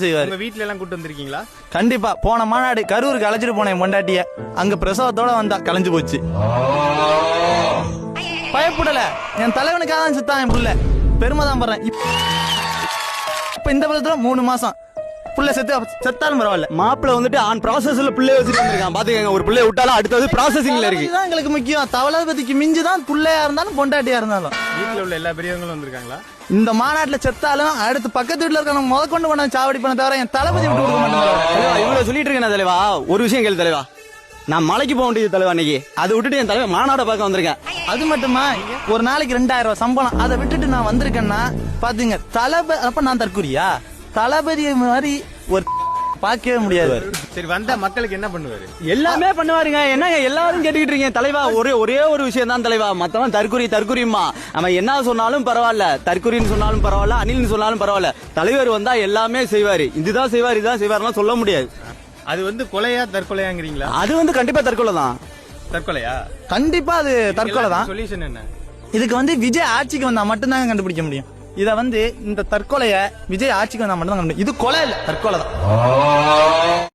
செய்வாரு. உங்க வீட்ல எல்லாம் கூட்டு வந்திருக்கீங்களா? கண்டிப்பா. போன மாநாடு கரூருக்கு அழைச்சிட்டு போனேன் பொண்டாட்டிய. அங்க பிரசவத்தோட வந்தா கலைஞ்சு போச்சு. பயப்படல, என் தலைவனுக்காக தான் சுத்தான் என் புள்ள. பெருமை தான் பண்றேன். இப்ப இந்த பக்கத்துல 3 மாசம் புள்ள செத்தாலும் பரவாயில்ல. மாப்பிள்ள வந்துட்டு ஆன் ப்ராசஸ்ல பிள்ளைய வச்சுட்டு வந்திருக்கான். பாத்துக்கங்க, ஒரு பிள்ளைய விட்டாலும் அடுத்தது ப்ராசஸிங்ல இருக்கு. இதுதான் எங்களுக்கு முக்கியம். தவளபதிக்கு மிஞ்சுதான் புள்ளையா இருந்தாலும் பொண்டாட்டியா இருந்தாலும். வீட்ல உள்ள எல்லா பெரியவங்களும் வந்திருக்காங்களா? இந்த மாநாட்டுல செத்தாலும் அடுத்து பக்கத்து வீட்டுல இருக்க முதற்கொண்டு கொண்டு சாவடி பண்ண தவிர என் தளபதி விட்டு கொடுக்க மாட்டேன். தலைவா, இவ்வளவு சொல்லிட்டு இருக்கேன் தலைவா. ஒரு விஷயம் கேளு தலைவா. நான் மலைக்கு போக வேண்டியது தலைவா. இன்னைக்கு அதை விட்டுட்டு என் தலைவா மாநாட பார்க்க வந்திருக்கேன். அது மட்டுமா, ஒரு நாளைக்கு 2000 ரூபாய் சம்பளம். அதை விட்டுட்டு நான் வந்திருக்கேன்னா பாத்தீங்க தளபதி. அப்ப நான் தற்கூரியா? தளபதி மாதிரி ஒரு பாக்கவே முடியாது. சரி, வந்த மக்களுக்கு என்ன பண்ணுவாரு? எல்லாமே பண்ணுவாருங்க. என்னங்க எல்லாரும் கேட்டுக்கிட்டு இருக்கீங்க தலைவா? ஒரே ஒரு விஷயம் தான் தலைவா. மத்தவன் தற்குறிமா. அவன் என்ன சொன்னாலும் பரவாயில்ல, தற்குறின்னு சொன்னாலும் பரவாயில்ல, அணில்னு சொன்னாலும் பரவாயில்ல, தலைவர் வந்தா எல்லாமே செய்வாரு. இதுதான் செய்வார், இதான் செய்வாருலாம் சொல்ல முடியாது. அது கொலையா தற்கொலையாங்கிறீங்களா? அது கண்டிப்பா தற்கொலை தான். தற்கொலையா? கண்டிப்பா அது தற்கொலை தான். சொல்யூஷன் என்ன? இதுக்கு விஜய் ஆட்சிக்கு வந்தா மட்டும்தான் கண்டுபிடிக்க முடியும். இத இந்த தற்கொலைய விஜய் ஆட்சிக்கு வந்தா மட்டும்தான் கண்டுபிடிக்கும். இது கொலை இல்ல, தற்கொலை தான்.